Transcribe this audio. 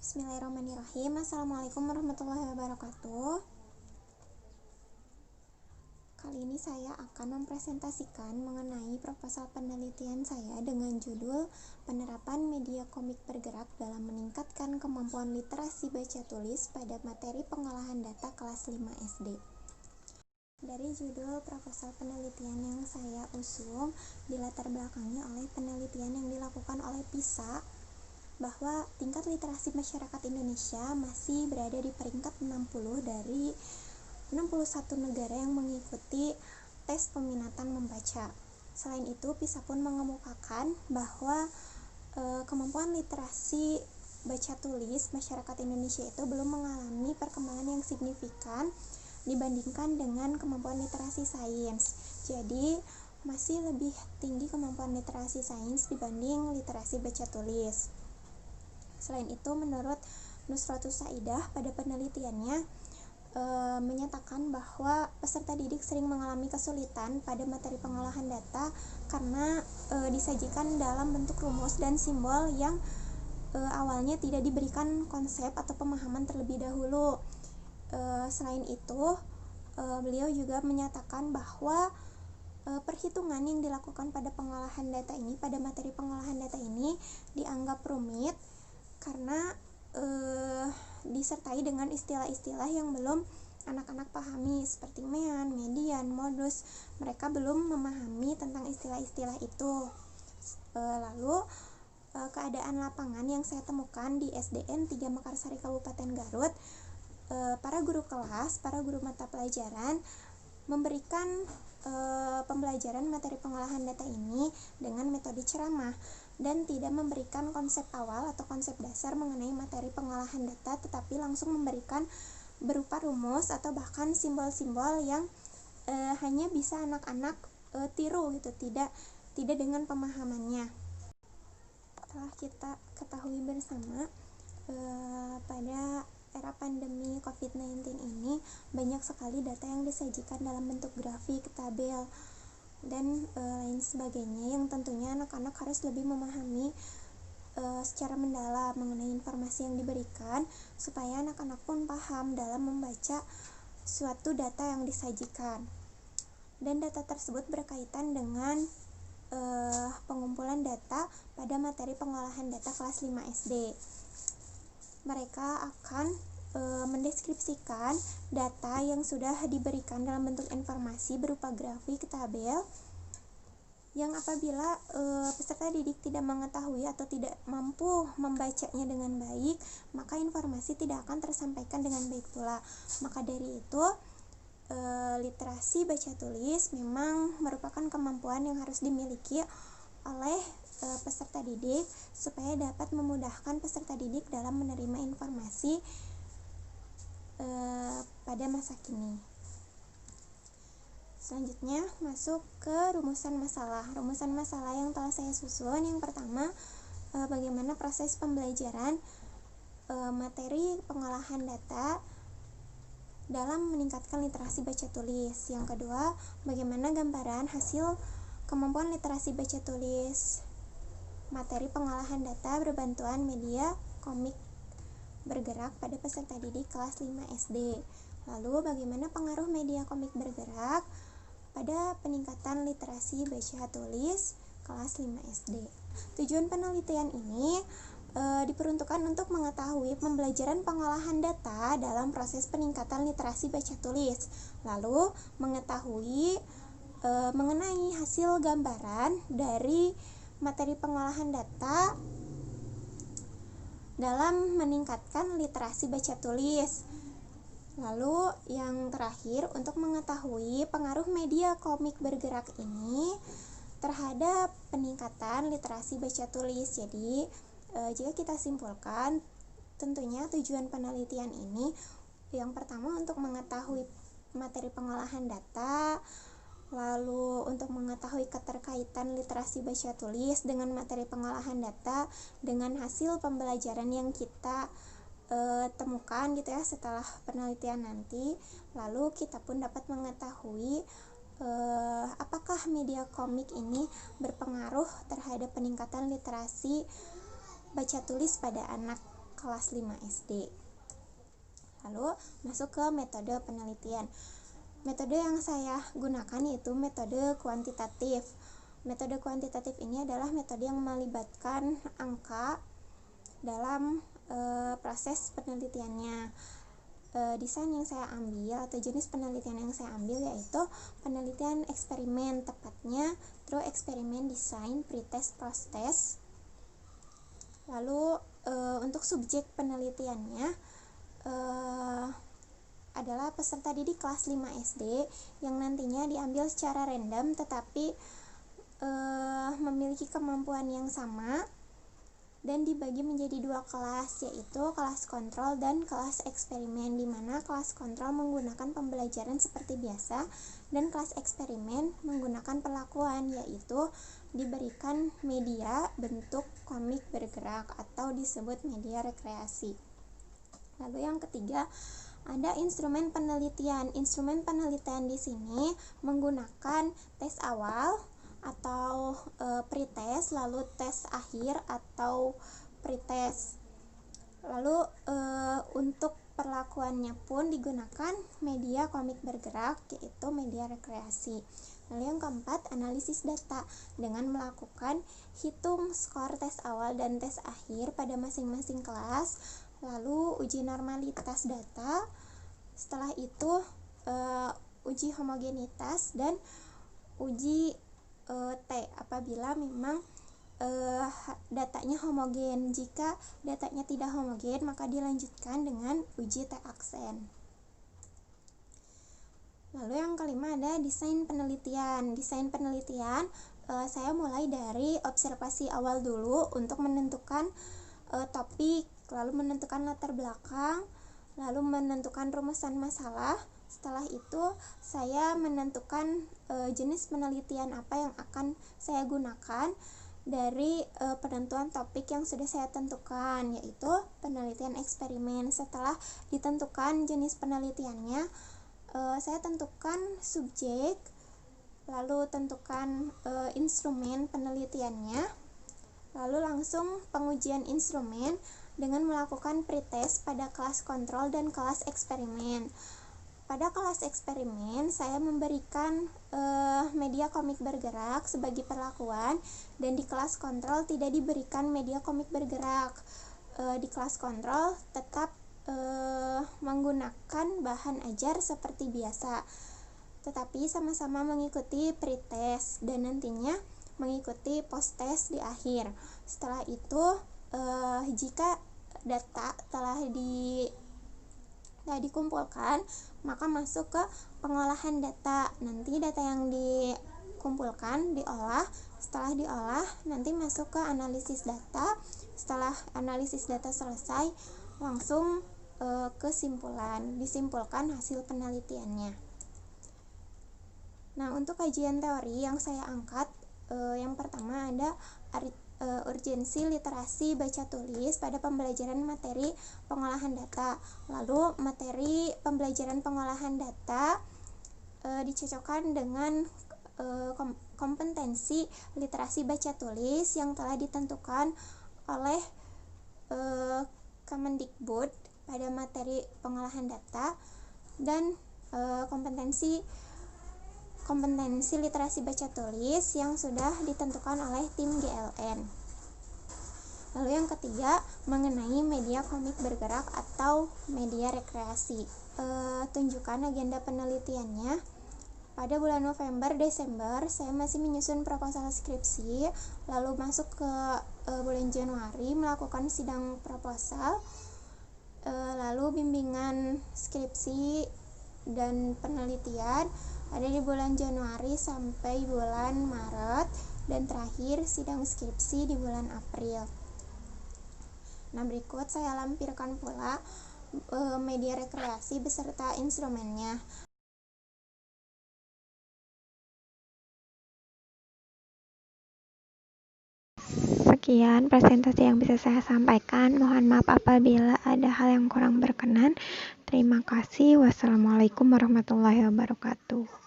Bismillahirrahmanirrahim. Assalamualaikum warahmatullahi wabarakatuh. Kali ini saya akan mempresentasikan mengenai proposal penelitian saya dengan judul Penerapan Media Komik Bergerak dalam Meningkatkan Kemampuan Literasi Baca Tulis pada Materi Pengolahan Data kelas 5 SD. Dari judul proposal penelitian yang saya usung, dilatar belakangi oleh penelitian yang dilakukan oleh PISA, bahwa tingkat literasi masyarakat Indonesia masih berada di peringkat 60 dari 61 negara yang mengikuti tes peminatan membaca. Selain itu, PISA pun mengemukakan bahwa kemampuan literasi baca tulis masyarakat Indonesia itu belum mengalami perkembangan yang signifikan dibandingkan dengan kemampuan literasi sains. Jadi, masih lebih tinggi kemampuan literasi sains dibanding literasi baca tulis. Selain itu, menurut Nusratus Saidah pada penelitiannya menyatakan bahwa peserta didik sering mengalami kesulitan pada materi pengolahan data karena disajikan dalam bentuk rumus dan simbol yang awalnya tidak diberikan konsep atau pemahaman terlebih dahulu. Selain itu, beliau juga menyatakan bahwa perhitungan yang dilakukan pada pengolahan data ini, pada materi pengolahan data ini dianggap rumit karena disertai dengan istilah-istilah yang belum anak-anak pahami seperti mean, median, modus. Mereka belum memahami tentang istilah-istilah itu. Lalu keadaan lapangan yang saya temukan di SDN 3 Mekarsari Kabupaten Garut, para guru kelas, para guru mata pelajaran memberikan pembelajaran materi pengolahan data ini dengan metode ceramah dan tidak memberikan konsep awal atau konsep dasar mengenai materi pengolahan data, tetapi langsung memberikan berupa rumus atau bahkan simbol-simbol yang hanya bisa anak-anak tiru gitu, tidak dengan pemahamannya. Telah kita ketahui bersama, pada era pandemi COVID-19 ini banyak sekali data yang disajikan dalam bentuk grafik, tabel, dan lain sebagainya yang tentunya anak-anak harus lebih memahami secara mendalam mengenai informasi yang diberikan supaya anak-anak pun paham dalam membaca suatu data yang disajikan. Dan data tersebut berkaitan dengan pengumpulan data pada materi pengolahan data kelas 5 SD. Mereka akan mendeskripsikan data yang sudah diberikan dalam bentuk informasi berupa grafik, tabel, yang apabila peserta didik tidak mengetahui atau tidak mampu membacanya dengan baik, maka informasi tidak akan tersampaikan dengan baik pula. Maka dari itu, literasi baca tulis memang merupakan kemampuan yang harus dimiliki oleh peserta didik supaya dapat memudahkan peserta didik dalam menerima informasi pada masa kini. Selanjutnya masuk ke rumusan masalah. Rumusan masalah yang telah saya susun, yang pertama, bagaimana proses pembelajaran materi pengolahan data dalam meningkatkan literasi baca tulis. Yang kedua, bagaimana gambaran hasil kemampuan literasi baca tulis materi pengolahan data berbantuan media komik bergerak pada peserta didik kelas 5 SD. Lalu bagaimana pengaruh media komik bergerak pada peningkatan literasi baca tulis kelas 5 SD. Tujuan penelitian ini diperuntukkan untuk mengetahui pembelajaran pengolahan data dalam proses peningkatan literasi baca tulis. Lalu mengetahui mengenai hasil gambaran dari materi pengolahan data dalam meningkatkan literasi baca tulis. Lalu yang terakhir, untuk mengetahui pengaruh media komik bergerak ini terhadap peningkatan literasi baca tulis. Jadi jika kita simpulkan, tentunya tujuan penelitian ini yang pertama untuk mengetahui materi pengolahan data, lalu untuk mengetahui keterkaitan literasi baca tulis dengan materi pengolahan data dengan hasil pembelajaran yang kita temukan gitu ya setelah penelitian nanti. Lalu kita pun dapat mengetahui apakah media komik ini berpengaruh terhadap peningkatan literasi baca tulis pada anak kelas 5 SD. Lalu masuk ke metode penelitian. Metode yang saya gunakan yaitu metode kuantitatif. Metode kuantitatif ini adalah metode yang melibatkan angka dalam proses penelitiannya. Desain yang saya ambil atau jenis penelitian yang saya ambil yaitu penelitian eksperimen, tepatnya through eksperimen design, pretest, post-test. Lalu untuk subjek penelitiannya adalah peserta didik kelas 5 SD yang nantinya diambil secara random tetapi memiliki kemampuan yang sama dan dibagi menjadi 2 kelas, yaitu kelas kontrol dan kelas eksperimen, di mana kelas kontrol menggunakan pembelajaran seperti biasa dan kelas eksperimen menggunakan perlakuan, yaitu diberikan media bentuk komik bergerak atau disebut media rekreasi. Lalu yang ketiga, ada instrumen penelitian. Instrumen penelitian di sini menggunakan tes awal atau pretest, lalu tes akhir atau pretest. Lalu untuk perlakuannya pun digunakan media komik bergerak, yaitu media rekreasi. Lalu yang keempat, analisis data dengan melakukan hitung skor tes awal dan tes akhir pada masing-masing kelas. Lalu uji normalitas data. Setelah itu uji homogenitas dan uji T apabila memang datanya homogen. Jika datanya tidak homogen, maka dilanjutkan dengan uji T aksen. Lalu yang kelima ada desain penelitian. Desain penelitian saya mulai dari observasi awal dulu untuk menentukan topik, lalu menentukan latar belakang, lalu menentukan rumusan masalah. Setelah itu saya menentukan jenis penelitian apa yang akan saya gunakan dari penentuan topik yang sudah saya tentukan, yaitu penelitian eksperimen. Setelah ditentukan jenis penelitiannya, saya tentukan subjek, lalu tentukan instrumen penelitiannya, lalu langsung pengujian instrumen dengan melakukan pretest pada kelas kontrol dan kelas eksperimen. Pada kelas eksperimen, saya memberikan media komik bergerak sebagai perlakuan, dan di kelas kontrol tidak diberikan media komik bergerak. Di kelas kontrol tetap menggunakan bahan ajar seperti biasa, tetapi sama-sama mengikuti pretest dan nantinya mengikuti post-test di akhir. Setelah itu, jika data telah dikumpulkan, maka masuk ke pengolahan data. Nanti data yang dikumpulkan diolah. Setelah diolah, nanti masuk ke analisis data. Setelah analisis data selesai, langsung kesimpulan, disimpulkan hasil penelitiannya. Nah, untuk kajian teori yang saya angkat, yang pertama ada urgensi literasi baca tulis pada pembelajaran materi pengolahan data. Lalu materi pembelajaran pengolahan data dicocokkan dengan kompetensi literasi baca tulis yang telah ditentukan oleh Kemendikbud pada materi pengolahan data, dan kompetensi literasi baca tulis yang sudah ditentukan oleh tim GLN. Lalu yang ketiga, mengenai media komik bergerak atau media rekreasi. Tunjukkan agenda penelitiannya. Pada bulan November, Desember, saya masih menyusun proposal skripsi, lalu masuk ke bulan Januari melakukan sidang proposal, lalu bimbingan skripsi dan penelitian ada di bulan Januari sampai bulan Maret, dan terakhir sidang skripsi di bulan April. Nah, berikut saya lampirkan pula media rekreasi beserta instrumennya. Sekian presentasi yang bisa saya sampaikan. Mohon maaf apabila ada hal yang kurang berkenan. Terima kasih. Wassalamualaikum warahmatullahi wabarakatuh.